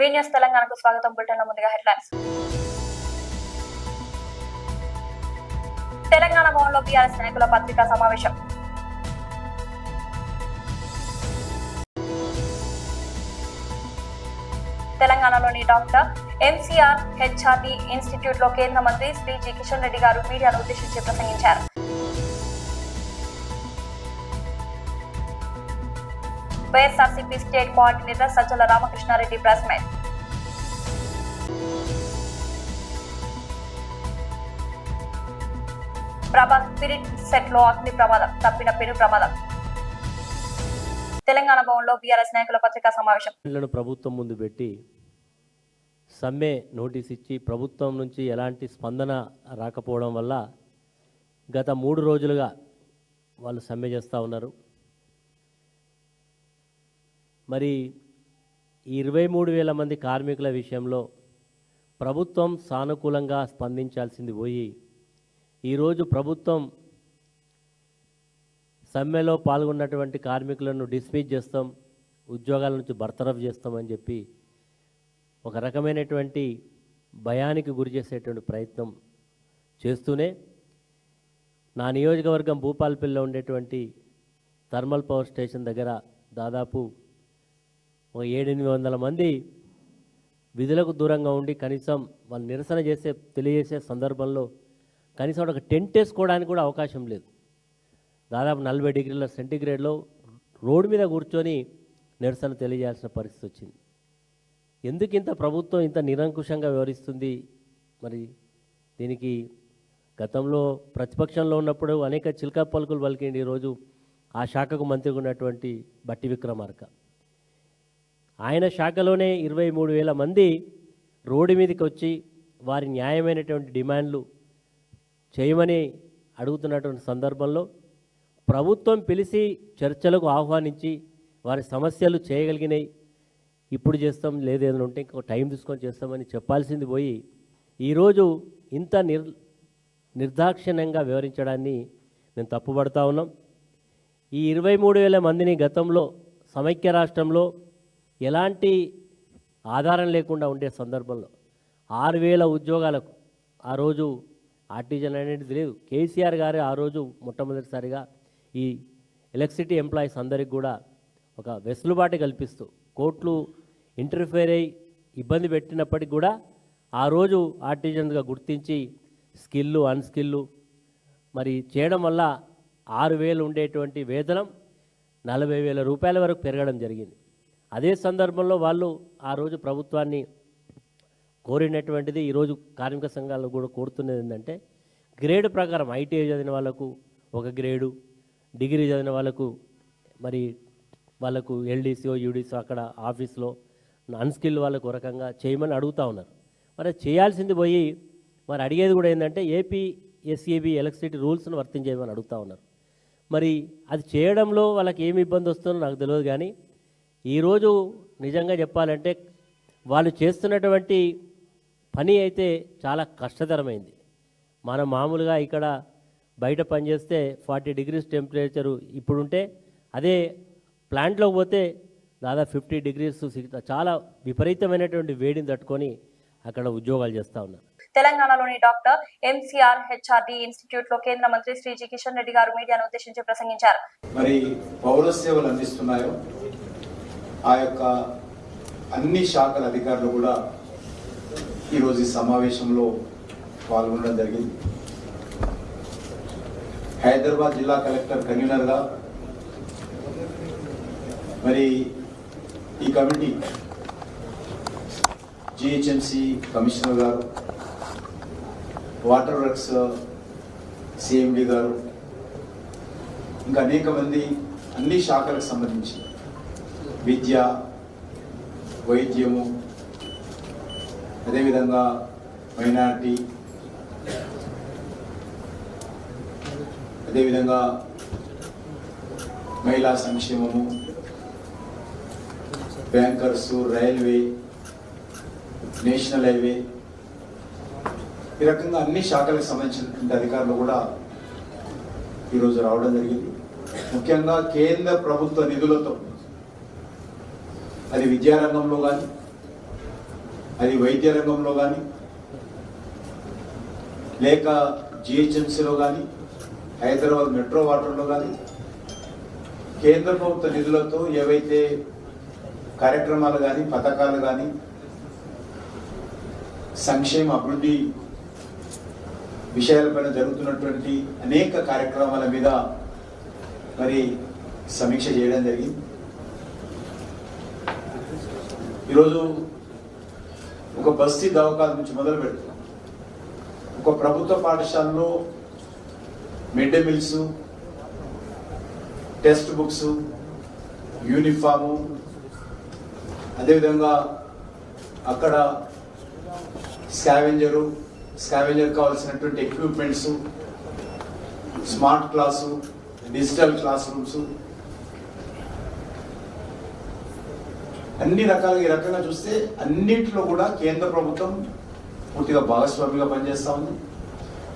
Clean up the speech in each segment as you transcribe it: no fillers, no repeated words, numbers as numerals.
వీన్యూస్ తెలంగాణకు స్వాగతం. బులెటిన్ల ముందుగా హెడ్లైన్స్. తెలంగాణ భవన్లో బీఆర్ఎస్ నాయకుల పత్రికా సమావేశం. తెలంగాణలోని డాక్టర్ ఎంసీఆర్ హెచ్ఆర్డి ఇన్స్టిట్యూట్ లో కేంద్ర మంత్రి శ్రీ జి కిషన్ రెడ్డి గారు మీడియాను ఉద్దేశించి ప్రసంగించారు. YSRCP state coordinator Sajjala Ramakrishna Reddy press meet. Prabhas Spirit set లో అగ్ని ప్రమాదం, తప్పిన పెను ప్రమాదం. తెలంగాణ భవన్ లో బీఆర్ఎస్ నాయకుల పత్రికా సమావేశం. ప్రభుత్వం ముందు పెట్టి సమ్మె నోటీస్ ఇచ్చి ప్రభుత్వం నుంచి ఎలాంటి స్పందన రాకపోవడం వల్ల గత 3 రోజులుగా వాళ్ళు సమ్మె చేస్తూ ఉన్నారు. మరి ఈ 23,000 మంది కార్మికుల విషయంలో ప్రభుత్వం సానుకూలంగా స్పందించాల్సింది పోయి ఈరోజు ప్రభుత్వం సమ్మెలో పాల్గొన్నటువంటి కార్మికులను డిస్మిస్ చేస్తాం, ఉద్యోగాల నుంచి బర్తరఫ్ చేస్తామని చెప్పి ఒక రకమైనటువంటి భయానికి గురి చేసేటువంటి ప్రయత్నం చేస్తూనే నా నియోజకవర్గం భూపాలపల్లిలో ఉండేటువంటి థర్మల్ పవర్ స్టేషన్ దగ్గర దాదాపు 700-800 మంది విధులకు దూరంగా ఉండి కనీసం వాళ్ళు నిరసన తెలియజేసే సందర్భంలో కనీసం ఒక టెంట్ వేసుకోవడానికి కూడా అవకాశం లేదు. దాదాపు 40 డిగ్రీల సెంటీగ్రేడ్లో రోడ్డు మీద కూర్చొని నిరసన తెలియజేయాల్సిన పరిస్థితి వచ్చింది. ఎందుకు ఇంత ప్రభుత్వం ఇంత నిరంకుశంగా వ్యవహరిస్తుంది? మరి దీనికి గతంలో ప్రతిపక్షంలో ఉన్నప్పుడు అనేక చిలకా పలుకులు పలికిండి. ఈరోజు ఆ శాఖకు మంత్రిగా ఉన్నటువంటి బట్టి విక్రమార్క ఆయన శాఖలోనే 23,000 మంది రోడ్డు మీదకి వచ్చి వారి న్యాయమైనటువంటి డిమాండ్లు చేయమని అడుగుతున్నటువంటి సందర్భంలో ప్రభుత్వం పిలిచి చర్చలకు ఆహ్వానించి వారి సమస్యలు చేయగలిగినాయి, ఇప్పుడు చేస్తాం లేదేదైనా ఉంటే ఇంకో టైం తీసుకొని చేస్తామని చెప్పాల్సింది పోయి ఈరోజు ఇంత నిర్దాక్షిణ్యంగా వివరించడాన్ని మేము తప్పుపడతా ఉన్నాం. ఈ 23,000 మందిని గతంలో సమైక్య రాష్ట్రంలో ఎలాంటి ఆధారం లేకుండా ఉండే సందర్భంలో 6,000 ఉద్యోగాలకు ఆ రోజు ఆర్టిజన్ అనేది లేదు. కేసీఆర్ గారు ఆ రోజు మొట్టమొదటిసారిగా ఈ ఎలక్ట్రిసిటీ ఎంప్లాయీస్ అందరికి కూడా ఒక వెసులుబాటు కల్పిస్తూ కోర్టులు ఇంటర్ఫేర్ అయ్యి ఇబ్బంది పెట్టినప్పటికి కూడా ఆ రోజు ఆర్టిజన్గా గుర్తించి స్కిల్లు అన్స్కిల్లు మరి చేయడం వల్ల 6,000 ఉండేటువంటి వేతనం 40,000 రూపాయల వరకు పెరగడం జరిగింది. అదే సందర్భంలో వాళ్ళు ఆ రోజు ప్రభుత్వాన్ని కోరినటువంటిది ఈరోజు కార్మిక సంఘాలను కూడా కోరుతున్నది ఏంటంటే గ్రేడ్ ప్రకారం ఐటీఐ చదివిన వాళ్ళకు ఒక గ్రేడు, డిగ్రీ చదివిన వాళ్ళకు మరి వాళ్ళకు ఎల్డీసీఓ యూడీసీఓ అక్కడ ఆఫీస్లో అన్స్కిల్ వాళ్ళకు ఒక రకంగా చేయమని అడుగుతూ ఉన్నారు. మరి చేయాల్సింది పోయి మరి అడిగేది కూడా ఏంటంటే ఏపీ ఎస్ఈబీ ఎలక్ట్రిసిటీ రూల్స్ను వర్తించేయమని అడుగుతూ ఉన్నారు. మరి అది చేయడంలో వాళ్ళకి ఏమి ఇబ్బంది వస్తుందో నాకు తెలియదు. కానీ ఈరోజు నిజంగా చెప్పాలంటే వాళ్ళు చేస్తున్నటువంటి పని అయితే చాలా కష్టతరమైంది. మనం మామూలుగా ఇక్కడ బయట పనిచేస్తే 40 డిగ్రీస్ టెంపరేచరు ఇప్పుడుంటే అదే ప్లాంట్లోకి పోతే దాదాపు 50 డిగ్రీస్ చాలా విపరీతమైనటువంటి వేడిని తట్టుకొని అక్కడ ఉద్యోగాలు చేస్తూ ఉన్నారు. తెలంగాణలోని డాక్టర్ ఎంసీఆర్ హెచ్ఆర్డి ఇన్స్టిట్యూట్ లో కేంద్ర మంత్రి శ్రీ జి కిషన్ రెడ్డి గారు మీడియాను ఉద్దేశించి ప్రసంగించారు. మరి పౌర సేవలు అందిస్తున్నాయో ఆ యొక్క అన్ని శాఖల అధికారులు కూడా ఈరోజు ఈ సమావేశంలో పాల్గొనడం జరిగింది. హైదరాబాద్ జిల్లా కలెక్టర్ కన్వీనర్గా మరి ఈ కమిటీ జిహెచ్ఎంసి కమిషనర్ గారు, వాటర్ వర్క్స్ సిఎండి గారు, ఇంకా అనేక మంది అన్ని శాఖలకు సంబంధించి విద్య, వైద్యము, అదేవిధంగా మైనారిటీ, అదేవిధంగా మహిళా సంక్షేమము, బ్యాంకర్స్, రైల్వే, నేషనల్ హైవే, ఈ రకంగా అన్ని శాఖలకు సంబంధించినటువంటి అధికారులు కూడా ఈరోజు రావడం జరిగింది. ముఖ్యంగా కేంద్ర ప్రభుత్వ నిధులతో అది విద్యారంగంలో కానీ అది వైద్య రంగంలో కానీ లేక జిహెచ్ఎంసీలో కానీ హైదరాబాద్ మెట్రో వాటర్లో కానీ కేంద్ర ప్రభుత్వ నిధులతో ఏవైతే కార్యక్రమాలు కానీ పథకాలు కానీ సంక్షేమ అభివృద్ధి విషయాలపైన జరుగుతున్నటువంటి అనేక కార్యక్రమాల మీద మరి సమీక్ష చేయడం జరిగింది. ఈరోజు ఒక బస్తీ దవాఖాన నుంచి మొదలు పెడుతున్నాం. ఒక ప్రభుత్వ పాఠశాలలో mid day meals, text books, uniform, అదేవిధంగా అక్కడ స్కావెంజర్ కావాల్సినటువంటి equipments, smart class, digital class rooms, అన్ని రకాలుగా ఈ రకంగా చూస్తే అన్నింటిలో కూడా కేంద్ర ప్రభుత్వం పూర్తిగా భాగస్వామిగా పనిచేస్తూ ఉంది.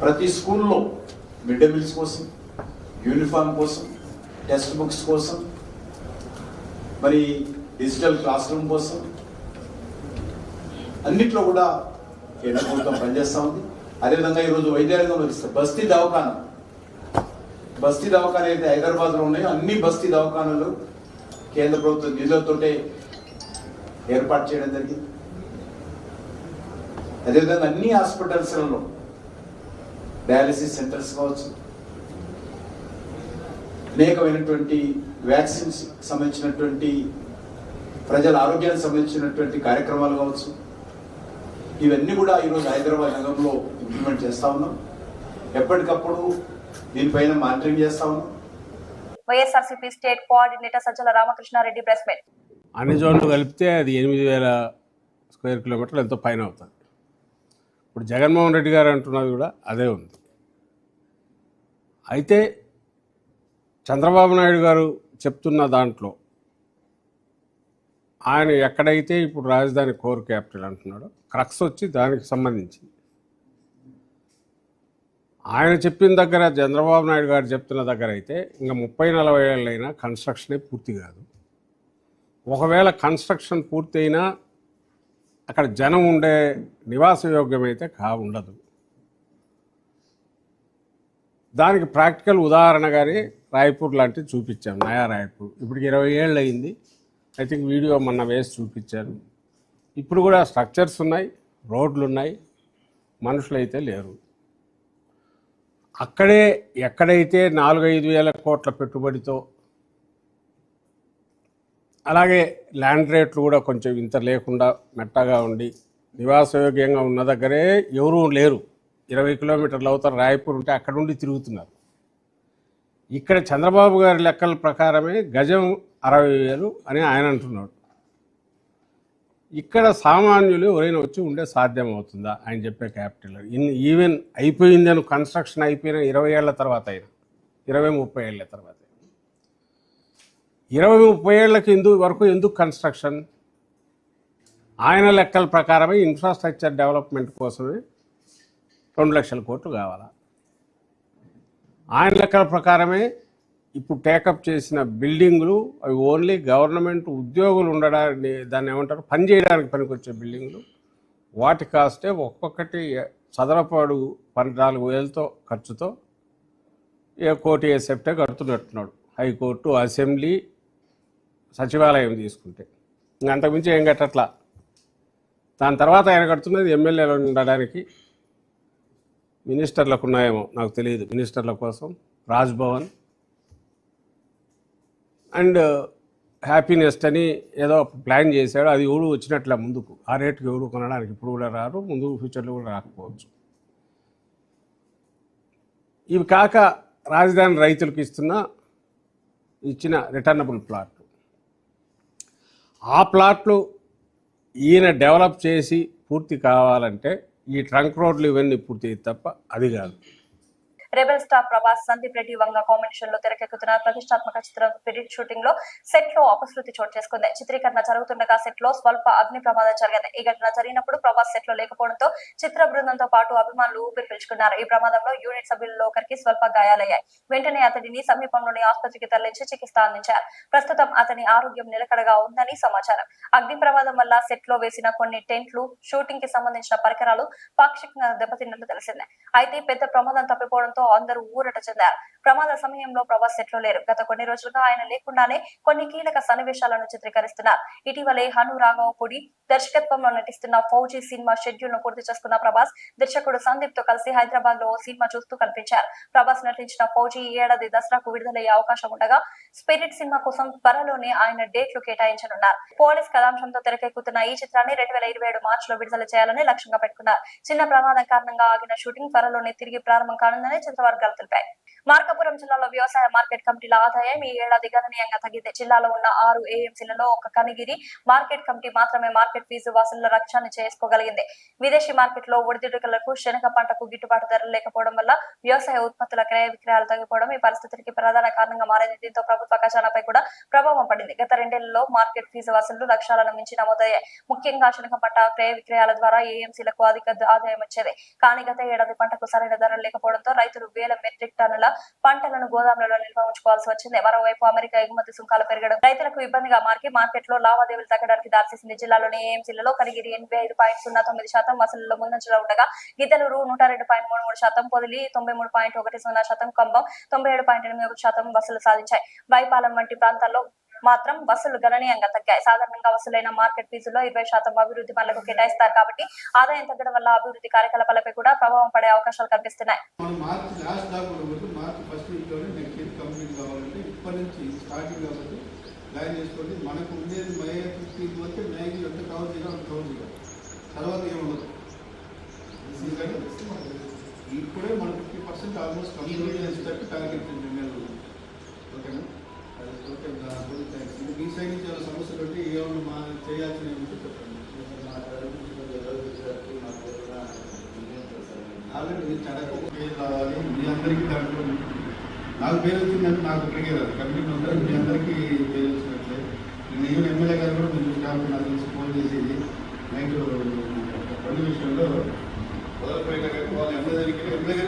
ప్రతి స్కూల్లో మిడ్ డే మీల్స్ కోసం, యూనిఫామ్ కోసం, టెక్స్ట్ బుక్స్ కోసం, మరి డిజిటల్ క్లాస్ రూమ్ కోసం అన్నిట్లో కూడా కేంద్ర ప్రభుత్వం పనిచేస్తూ ఉంది. అదేవిధంగా ఈరోజు వైద్య రంగంలో ఇస్తారు బస్తీ దవాఖాన అయితే హైదరాబాద్లో ఉన్నాయో అన్ని బస్తీ దవాఖానాలు కేంద్ర ప్రభుత్వం నిధులతోటే ఏర్పాటు చేయడం జరిగింది. అదేవిధంగా అన్ని హాస్పిటల్స్లలో డయాలసిస్ సెంటర్స్ కావచ్చు, అనేకమైనటువంటి వ్యాక్సిన్స్ సంబంధించినటువంటి ప్రజల ఆరోగ్యానికి సంబంధించినటువంటి కార్యక్రమాలు కావచ్చు, ఇవన్నీ కూడా ఈరోజు హైదరాబాద్ నగరంలో ఇంప్లిమెంట్ చేస్తా ఉన్నాం. ఎప్పటికప్పుడు దీనిపైన మానిటరింగ్ చేస్తా ఉన్నాం. YSRCP state coordinator Sajjala Ramakrishna Reddy press meet. అన్ని జోన్లు కలిపితే అది 8,000 స్క్వేర్ కిలోమీటర్లు ఎంతో పైన అవుతుంది. ఇప్పుడు జగన్మోహన్ రెడ్డి గారు అంటున్నది కూడా అదే ఉంది. అయితే చంద్రబాబు నాయుడు గారు చెప్తున్న దాంట్లో ఆయన ఎక్కడైతే ఇప్పుడు రాజధాని కోర్ క్యాపిటల్ అంటున్నాడో క్రక్స్ వచ్చి దానికి సంబంధించి ఆయన చెప్పిన దగ్గర, చంద్రబాబు నాయుడు గారు చెప్తున్న దగ్గర అయితే ఇంకా 30-40 ఏళ్ళైనా కన్స్ట్రక్షనే పూర్తి కాదు. ఒకవేళ కన్స్ట్రక్షన్ పూర్తయినా అక్కడ జనం ఉండే నివాస యోగ్యమైతే ఉండదు. దానికి ప్రాక్టికల్ ఉదాహరణగానే రాయ్పూర్ లాంటివి చూపించాం. నయా రాయ్పూర్ ఇప్పటికి 20 ఏళ్ళు అయింది. ఐ థింక్ వీడియో మొన్న వేసి చూపించాను. ఇప్పుడు కూడా స్ట్రక్చర్స్ ఉన్నాయి, రోడ్లు ఉన్నాయి, మనుషులు అయితే లేరు. అక్కడే ఎక్కడైతే 4-5 వేల కోట్ల పెట్టుబడితో, అలాగే ల్యాండ్ రేట్లు కూడా కొంచెం ఇంత లేకుండా మెట్టగా ఉండి నివాసయోగ్యంగా ఉన్న దగ్గరే ఎవరూ లేరు. 20 కిలోమీటర్లు అవుతారు రాయ్పూర్ ఉంటే అక్కడ ఉండి తిరుగుతున్నారు. ఇక్కడ చంద్రబాబు గారి లెక్కల ప్రకారమే గజం 60,000 అని ఆయన అంటున్నాడు. ఇక్కడ సామాన్యులు ఎవరైనా వచ్చి ఉండే సాధ్యం అవుతుందా ఆయన చెప్పే క్యాపిటల్? ఈవెన్ అయిపోయిందని కన్స్ట్రక్షన్ అయిపోయిన 20 ఏళ్ల తర్వాత అయినా, 20-30 ఏళ్ల తర్వాత, 20-30 ఏళ్లకి ఎందుకు కన్స్ట్రక్షన్? ఆయన లెక్కల ప్రకారమే ఇన్ఫ్రాస్ట్రక్చర్ డెవలప్మెంట్ కోసమే 2 లక్షల కోట్లు కావాలా? ఆయన లెక్కల ప్రకారమే ఇప్పుడు టేకప్ చేసిన బిల్డింగులు అవి ఓన్లీ గవర్నమెంట్ ఉద్యోగులు ఉండడానికి, దాన్ని ఏమంటారు, పని చేయడానికి పనికొచ్చే బిల్డింగులు, వాటి కాస్టే ఒక్కొక్కటి చదరపాడు 14,000తో ఖర్చుతో కోటి సెప్టే కడుతున్నట్టున్నాడు. హైకోర్టు, అసెంబ్లీ, సచివాలయం తీసుకుంటే అంతకుమించి ఏం కట్టట్లా. దాని తర్వాత ఆయన కడుతున్నది ఎమ్మెల్యేలు ఉండడానికి, మినిస్టర్లకు ఉన్నాయేమో నాకు తెలియదు, మినిస్టర్ల కోసం రాజ్భవన్ అండ్ హ్యాపీనెస్ట్ అని ఏదో ప్లాన్ చేశాడు. అది ఎవడు వచ్చినట్లే ముందుకు, ఆ రేటుకి ఎవడు కొనడానికి ఇప్పుడు కూడా రారు, ముందు ఫ్యూచర్లో కూడా రాకపోవచ్చు. ఇవి కాక రాజధాని రైతులకు ఇచ్చిన రిటర్నబుల్ ప్లాట్లు, ఆ ప్లాట్లు ఈయన డెవలప్ చేసి పూర్తి కావాలంటే ఈ ట్రంక్ రోడ్లు ఇవన్నీ పూర్తి తప్ప అది కాదు. Rebel star Prabhas Sandeep Reddy Vanga combination లో తెరకెక్కుతున్న ప్రతిష్టాత్మక చిత్రం స్పిరిట్ షూటింగ్ లో సెట్ లో అపశృతి చోటు చేసుకుంది. చిత్రీకరణ జరుగుతుండగా సెట్ లో స్వల్ప అగ్ని ప్రమాదం జరిగింది. ఈ ఘటన జరిగినప్పుడు ప్రభాస్ సెట్ లో లేకపోవడంతో చిత్ర బృందంతో పాటు అభిమానులు ఊపిరి పీల్చుకున్నారు. ఈ ప్రమాదంలో యూనిట్ సభ్యులలో ఒకరికి స్వల్ప గాయాలయ్యాయి. వెంటనే అతడిని సమీపంలోని ఆసుపత్రికి తరలించి చికిత్స అందించారు. ప్రస్తుతం అతని ఆరోగ్యం నిలకడగా ఉందని సమాచారం. అగ్ని ప్రమాదం వల్ల సెట్ లో వేసిన కొన్ని టెంట్లు, షూటింగ్ కి సంబంధించిన పరికరాలు పాక్షికంగా దెబ్బతిన్నట్లు తెలిసిందే. అయితే పెద్ద ప్రమాదం తప్పిపోవడంతో అందరూ ఊరట చెందారు. ప్రమాద సమయంలో ప్రభాస్ సెట్ లో లేరు. గత కొన్ని రోజులుగా ఆయన లేకుండానే కొన్ని కీలక సన్నివేశాలను చిత్రీకరిస్తున్నారు. ఇటీవలే హను రాఘవపూడి దర్శకత్వంలో నటిస్తున్న ఫౌజీ సినిమా షెడ్యూల్ ను పూర్తి చేసుకున్న ప్రభాస్ దర్శకుడు సందీప్ తో కలిసి హైదరాబాద్ లో సినిమా చూస్తూ కనిపించారు. ప్రభాస్ నటించిన ఫౌజీ ఈ ఏడాది దసరాకు విడుదలయ్యే అవకాశం ఉండగా స్పిరిట్ సినిమా కోసం త్వరలోనే ఆయన డేట్లు కేటాయించనున్నారు. పోలీస్ కథాంశంతో తెరకెక్కుతున్న ఈ చిత్రాన్ని 2027 మార్చిలో విడుదల చేయాలని లక్ష్యంగా పెట్టుకున్నారు. చిన్న ప్రమాదం కారణంగా ఆగిన షూటింగ్ త్వరలోనే తిరిగి ప్రారంభం కానుందని చిత్రవర్గాలు తెలిపాయి. మార్కాపురం జిల్లాలో వ్యవసాయ మార్కెట్ కమిటీల ఆదాయం ఈ ఏడాది గణనీయంగా తగ్గింది. జిల్లాలో ఉన్న 6 ఏఎంసీలలో ఒక కనిగిరి మార్కెట్ కమిటీ మాత్రమే మార్కెట్ ఫీజు వసూళ్ల లక్ష్యాన్ని చేసుకోగలిగింది. విదేశీ మార్కెట్ లో ఒడిదుడుకులకు శనగ పంటకు గిట్టుబాటు ధరలు లేకపోవడం వల్ల వ్యవసాయ ఉత్పత్తుల క్రయ విక్రయాలు తగ్గిపోవడం ఈ పరిస్థితికి ప్రధాన కారణంగా మారింది. దీంతో ప్రభుత్వ ఖజానాపై కూడా ప్రభావం పడింది. గత 2 ఏళ్లలో మార్కెట్ ఫీజు వసూళ్లు లక్ష్యాలను మించి నమోదయ్యాయి. ముఖ్యంగా శనగ పంట క్రయ విక్రయాల ద్వారా ఏఎంసీలకు అధిక ఆదాయం వచ్చేది. కానీ గత ఏడాది పంటకు సరైన ధరలు లేకపోవడంతో రైతులు వేల మెట్రిక్ టన్నుల పంటలను గోదాములలో నిల్వ ఉంచుకోవాల్సి వచ్చింది. మరోవైపు అమెరికా ఎగుమతి సుంకాలు పెరగడం రైతులకు ఇబ్బందిగా మారి మార్కెట్ లో లావాదేవీలు తగ్గడానికి దారితీసింది. జిల్లాలోని ఏఎంసీలలో కనిగిరి 85.09% వసూళ్లలో ముందంజలో ఉండగా గిద్దలూరు 102.33%, పొదిలి 93.10%, కంబం 97.81% వసూలు సాధించాయి. వైపాలెం వంటి ప్రాంతాల్లో మాత్రం వసూలు గణనీయంగా తగ్గాయి. సాధారణంగా వసూలైన మార్కెట్ ఫీజులో 20% అభివృద్ధి పనులకు కేటాయిస్తారు కాబట్టి ఆదాయం తగ్గడం వల్ల అభివృద్ధి కార్యకలాపాలపై కూడా ప్రభావం పడే అవకాశాలు కనిపిస్తున్నాయి. మనకు ఉండేది మే 15 వస్తే మేకి ఎంత కవర్ చేయాలి కవర్ చేయాలి. తర్వాత ఏముండదు. ఇప్పుడే మన 50% ఆల్మోస్ట్ కంప్లీట్ చేసేటట్టు టార్గెట్ ఓకేనా. ఓకే, మీ సైడ్ నుంచి ఏమైనా సమస్యలు ఉంటే ఏమన్నా మా చేయాల్సిన చెప్పండి. ఆల్రెడీ మీరు చదవాలి. మీ అందరికీ దాంట్లో నాకు పేరు వచ్చిందంటే నాకు ఇప్పటికే రాదు. కంప్లీట్ అందరూ మీ అందరికీ పేరు వచ్చినట్లే. నేను ఎమ్మెల్యే గారు కూడా మీరు కాబట్టి నాకు తెలిసి ఫోన్ చేసేది నైట్ పని విషయంలో మొదలుపోయినా కానీ వాళ్ళు ఎమ్మెల్యే గారికి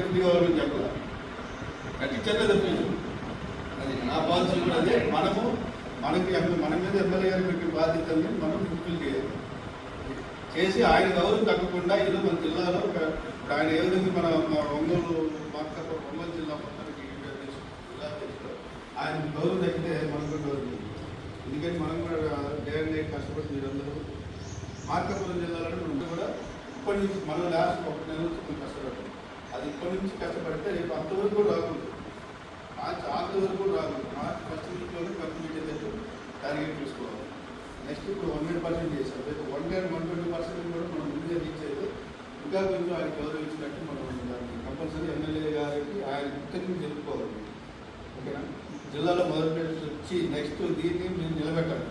ఫ్రీ కావాలని చెప్పాలి. కట్టించే తప్పించు. అది నా పాలసీ కూడా అదే. మన మీద ఎమ్మెల్యే గారికి పెట్టిన బాధ్యతల్ని మనం ఫుల్ఫిల్ చేసి ఆయన గౌరవం తగ్గకుండా ఈరోజు మన జిల్లాలో ఆయన ఏ విధంగా మన ఒంగోలు ఒంగోలు జిల్లా మొత్తానికి ఆయన గౌరవం తగ్గితే మనకు కూడా గౌరవం. ఎందుకంటే మనం కూడా డే అండ్ నైట్ కష్టపడి మీరందరూ మార్కాపురం జిల్లాలో మనం కూడా ఇప్పటి నుంచి మనం లాస్ట్ 1 నెల నుంచి మనం కష్టపడతాం. అది ఇప్పటి నుంచి కష్టపడితే రేపు అంతవరకు కూడా రాకూడదు. మార్చి 6 వరకు కూడా రాకూడదు. మార్చి 1st వీక్లోనే కంప్లీట్ అయ్యేటట్టు టార్గెట్ చూసుకోవాలి. నెక్స్ట్ ఇప్పుడు 100% చేసాం. రేపు 120% కూడా మనం ముందే రీచ్ అయితే ఇంకా కొంచెం ఆయన గౌరవించినట్టు మనం దాన్ని కంపల్సరీ ఎమ్మెల్యే గారికి ఆయన గుర్తింపు జరుపుకోవాలి. ఓకేనా. జిల్లాలో మొదటి వచ్చి నెక్స్ట్ దీన్ని మీరు నిలబెట్టాలి.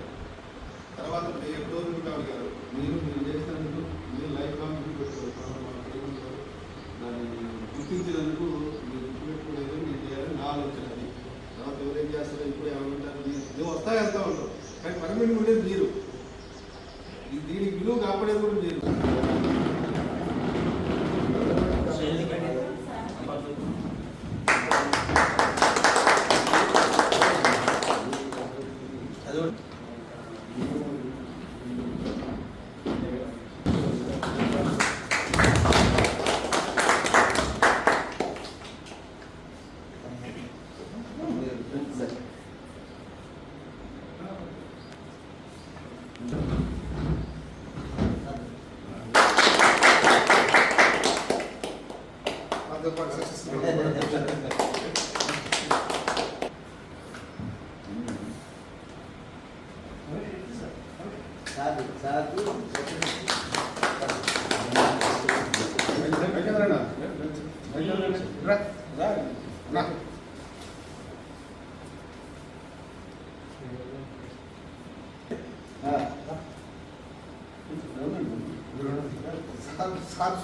తర్వాత మీరు ఎప్పుడో ఉంటారు కాదు. మీరు చేసినందుకు మీరు లైఫ్ లాంగ్ గుర్తుపెట్టుకోవాలి. దాన్ని గుర్తించినందుకు మీరు గుర్తుపెట్టుకోలేదు. మీరు చేయాలని నా ఆలోచన. అది తర్వాత ఎవరేం చేస్తారో ఇప్పుడు ఎవరు ఉంటారు మీరు వస్తా వెళ్తూ ఉంటారు. కానీ పర్మనెంట్ ఉండేది మీరు. దీనికి విలువ కాపాడేది కూడా మీరు.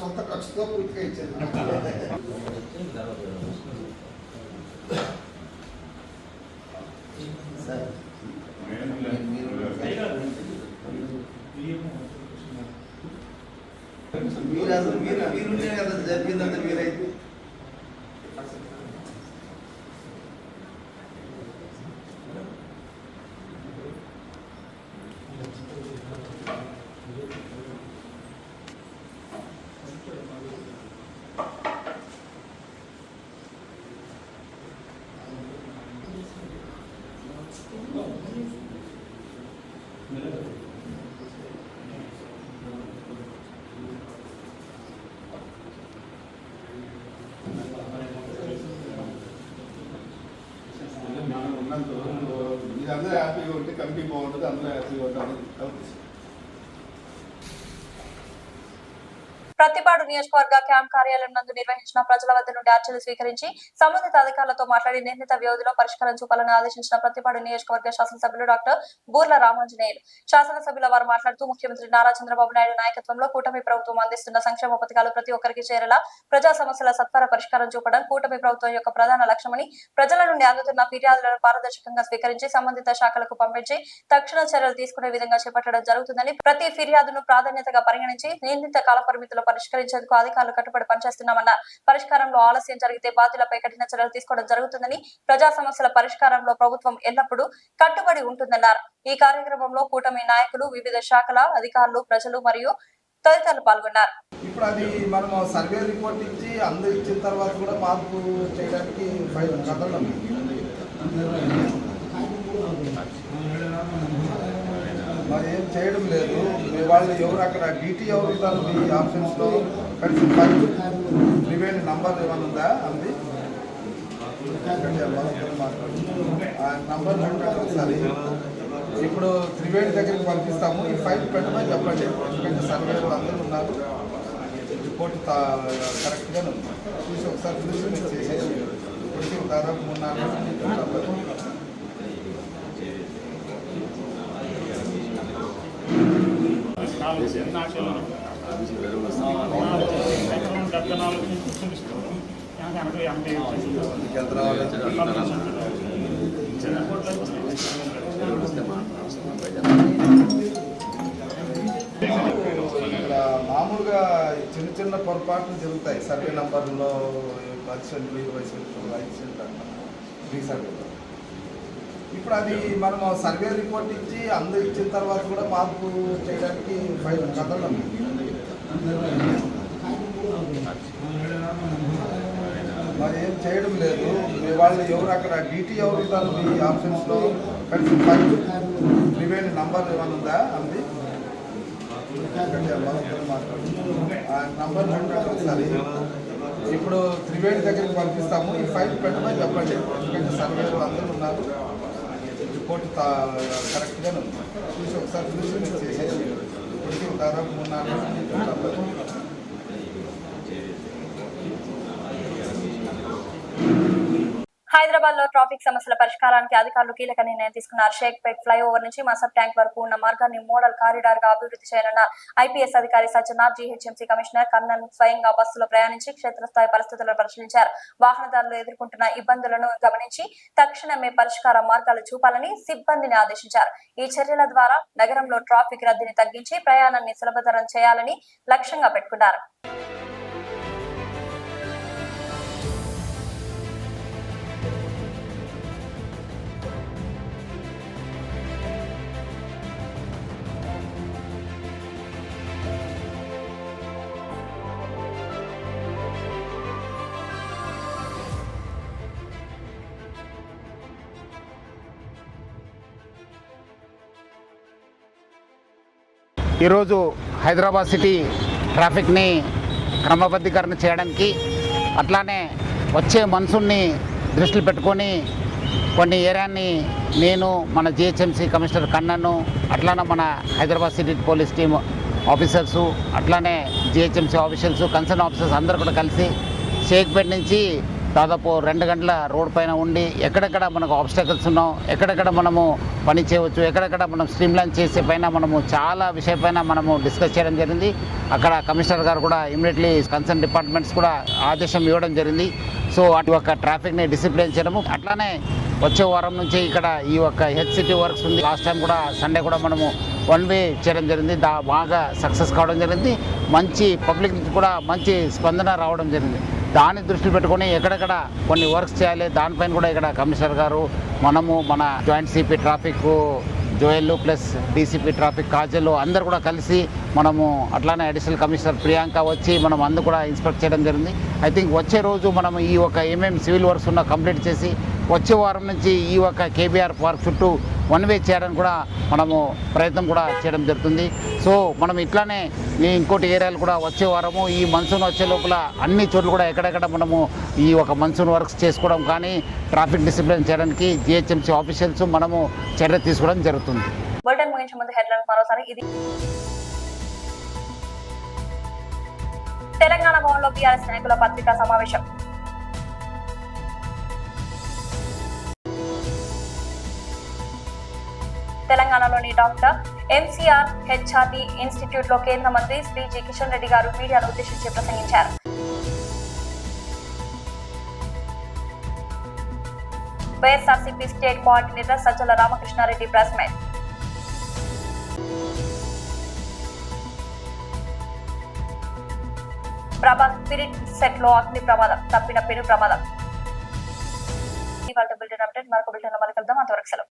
సొంత ఖర్చుతో పూర్తిగా ఇచ్చారు. అనుకుంటే కదా జరిగిందంటే మీరైతే ఇది అందరూ హ్యాపీగా ఉంటే కమిటీ బాగుంటుంది, అందరూ హ్యాపీగా ఉంటుంది. ప్రతిపాడు నియోజకవర్గ క్యాంప్ కార్యాలయం నందు నిర్వహించిన ప్రజల వద్ద నుండి అర్జీలు స్వీకరించి సంబంధిత అధికారులతో మాట్లాడి నిర్ణీత వ్యవధిలో పరిష్కారం చూపాలని ఆదేశించిన ప్రతిపాడు నియోజకవర్గ శాసనసభ్యులు డాక్టర్ బూర్ల రామాంజనేయులు. శాసనసభ్యుల వారు మాట్లాడుతూ ముఖ్యమంత్రి నారా చంద్రబాబు నాయుడు నాయకత్వంలో కూటమి ప్రభుత్వం అందిస్తున్న సంక్షేమ పథకాలు ప్రతి ఒక్కరికి చేరేలా ప్రజా సమస్యల సత్వర పరిష్కారం చూపడం కూటమి ప్రభుత్వం యొక్క ప్రధాన లక్ష్యమని, ప్రజల నుండి అందుతున్న ఫిర్యాదులను పారదర్శకంగా స్వీకరించి సంబంధిత శాఖలకు పంపించి తక్షణ చర్యలు తీసుకునే విధంగా చేపట్టడం జరుగుతుందని, ప్రతి ఫిర్యాదును ప్రాధాన్యతగా పరిగణించి నిర్ణీత కాల పరిమితిలో పరిష్కరించేందుకు అధికారులు కట్టుబడి పనిచేస్తున్నామన్నారు. పరిష్కారంలో ఆలస్యం జరిగితే బాధ్యులపై కఠిన చర్యలు తీసుకోవడం జరుగుతుందని, ప్రజా సమస్యల పరిష్కారంలో ప్రభుత్వం ఎల్లప్పుడూ కట్టుబడి ఉంటుందన్నారు. ఈ కార్యక్రమంలో కూటమి నాయకులు, వివిధ శాఖల అధికారులు, ప్రజలు మరియు తదితరులు పాల్గొన్నారు. ఇప్పుడు అది మనం సర్వే రిపోర్ట్ ఇచ్చి అందరూ ఇచ్చిన తర్వాత కూడా మార్పు చేయడానికి కథలు మరి ఏం చేయడం లేదు. మీ వాళ్ళు ఎవరు అక్కడ డీటీ ఎవరు ఇస్తారు మీ ఆప్షన్స్లో కనీసం ఫైల్ ప్రివెంట్ నంబర్ ఏమైనా ఉందా అంది ఆ నంబర్ పెట్టండి ఒకసారి. ఇప్పుడు త్రివేణి దగ్గరికి పంపిస్తాము, ఈ ఫైల్ పెట్టమని చెప్పండి. ఎందుకంటే సర్వేలు అందరూ ఉన్నారు, రిపోర్ట్ కరెక్ట్గానే ఉంది. చూసి ఒకసారి చూసి మీరు చేసేసి ఇప్పటికీ దాదాపు 3-4 ఇక్కడ మామూలుగా చిన్న చిన్న పొరపాట్లు జరుగుతాయి. సర్వే నంబర్లో రీసర్వేలో ఇప్పుడు అది మనం సర్వే రిపోర్ట్ ఇచ్చి అందరూ ఇచ్చిన తర్వాత కూడా మార్పు చేయడానికి కథలు మరి ఏం చేయడం లేదు. మీ వాళ్ళు ఎవరు అక్కడ డీటీ ఎవరు ఇస్తారు మీ ఆప్షన్స్లో కనీసం ఫైల్ ప్రివెంట్ నంబర్ ఏమైనా ఉందా అంది ఆ నంబర్ పెట్టండి ఒకసారి. ఇప్పుడు త్రివేణి దగ్గరికి పంపిస్తాము, ఈ ఫైల్ పెట్టమని చెప్పండి. ఎందుకంటే సర్వేలు అందరూ ఉన్నారు, రిపోర్ట్ కరెక్ట్గానే ఉంది. చూసి ఒకసారి చూసి మీరు చేసేసి ఇప్పటికీ దాదాపు 3-4 హైదరాబాద్ లో ట్రాఫిక్ సమస్యల పరిష్కారానికి అధికారులు కీలక నిర్ణయం తీసుకున్నారు. షేక్పేట్ ఫ్లైఓవర్ నుంచి మసబ్ ట్యాంక్ వరకు ఉన్న మార్గాన్ని మోడల్ కారిడార్ గా అభివృద్ధి చేయనున్న ఐపీఎస్ అధికారి సజ్జనార్, జీహెచ్ఎంసీ కమిషనర్ కన్నన్ స్వయంగా బస్సులో ప్రయాణించి క్షేత్రస్థాయి పరిస్థితులను పరిశీలించారు. వాహనదారులు ఎదుర్కొంటున్న ఇబ్బందులను గమనించి తక్షణమే పరిష్కార మార్గాలు చూపాలని సిబ్బందిని ఆదేశించారు. ఈ చర్యల ద్వారా నగరంలో ట్రాఫిక్ రద్దీని తగ్గించి ప్రయాణాన్ని సులభతరం చేయాలని లక్ష్యంగా పెట్టుకున్నారు. ఈరోజు హైదరాబాద్ సిటీ ట్రాఫిక్ని క్రమబద్ధీకరణ చేయడానికి, అట్లానే వచ్చే మన్సూన్ని దృష్టిలో పెట్టుకొని కొన్ని ఏరియాని నేను, మన జిహెచ్ఎంసీ కమిషనర్ కన్నను, అట్లానే మన Hyderabad city police team officers, అట్లానే జిహెచ్ఎంసీ ఆఫీషియల్స్, కన్సర్న్ ఆఫీసర్స్ అందరూ కూడా కలిసి షేక్పేట్ నుంచి దాదాపు 2 గంటల రోడ్ పైన ఉండి ఎక్కడెక్కడ మనకు ఆబ్స్టాకల్స్ ఉన్నాం, ఎక్కడెక్కడ మనము పని చేయవచ్చు, ఎక్కడెక్కడ మనం స్ట్రీమ్లైన్ చేసే పైన మనము చాలా విషయపైన మనము డిస్కస్ చేయడం జరిగింది. అక్కడ కమిషనర్ గారు కూడా ఇమీడియట్లీ కన్సర్న్ డిపార్ట్మెంట్స్ కూడా ఆదేశం ఇవ్వడం జరిగింది. సో అటు ఒక ట్రాఫిక్ని డిసిప్లిన్ చేయడము, అట్లానే వచ్చే వారం నుంచి ఇక్కడ ఈ యొక్క హెచ్సిటీ వర్క్స్ ఉంది. లాస్ట్ టైం కూడా సండే కూడా మనము 1 వే చేయడం జరిగింది. బాగా సక్సెస్ కావడం జరిగింది. మంచి పబ్లిక్ నుంచి కూడా మంచి స్పందన రావడం జరిగింది. దాన్ని దృష్టిలో పెట్టుకొని ఎక్కడెక్కడ కొన్ని వర్క్స్ చేయాలి దానిపైన కూడా ఇక్కడ కమిషనర్ గారు మనము మన joint CP traffic Joel plus DCP traffic Kajal అందరు కూడా కలిసి మనము అట్లానే అడిషనల్ కమిషనర్ ప్రియాంక వచ్చి మనం అందరూ కూడా ఇన్స్పెక్ట్ చేయడం జరిగింది. ఐ థింక్ వచ్చే రోజు మనం ఈ ఒక ఏమేమి సివిల్ వర్క్స్ ఉన్నా కంప్లీట్ చేసి వచ్చే వారం నుంచి ఈ ఒక కేబీఆర్ పార్క్ చుట్టూ 1 వే చేయడానికి కూడా మనము ప్రయత్నం కూడా చేయడం జరుగుతుంది. సో మనం ఇట్లానే ఇంకోటి ఏరియాలు కూడా వచ్చే వారము ఈ మన్సూన్ వచ్చే లోపల అన్ని చోట్ల కూడా ఎక్కడెక్కడ మనము ఈ ఒక మన్సూన్ వర్క్స్ చేసుకోవడం కానీ ట్రాఫిక్ డిసిప్లిన్ చేయడానికి జిహెచ్ఎంసీ ఆఫీషియల్స్ మనము చర్య తీసుకోవడం జరుగుతుంది. బులెటిన్ ముగించే ముందు హెడ్లైన్స్ మరోసారి. ఇది తెలంగాణ భవన్లో బీఆర్ఎస్ నాయకుల పత్రికా సమావేశం. తెలంగాణలోని డాక్టర్ ఎంసీఆర్ హెచ్ఆర్డి ఇన్స్టిట్యూట్ లో కేంద్ర మంత్రి శ్రీ జి కిషన్ రెడ్డి గారు మీడియాను ఉద్దేశించి ప్రసంగించారు. YSRCP state coordinator Sajjala Ramakrishna Reddy press meet. Prabhas Spirit set లో అగ్ని ప్రమాదం, తప్పిన పెను ప్రమాదం. ఇవాళ బులెటిన్ అప్డేట్. మరొక బులెటిన్ లో మళ్ళీ కలుద్దాం. అంతవరకు సెలవు.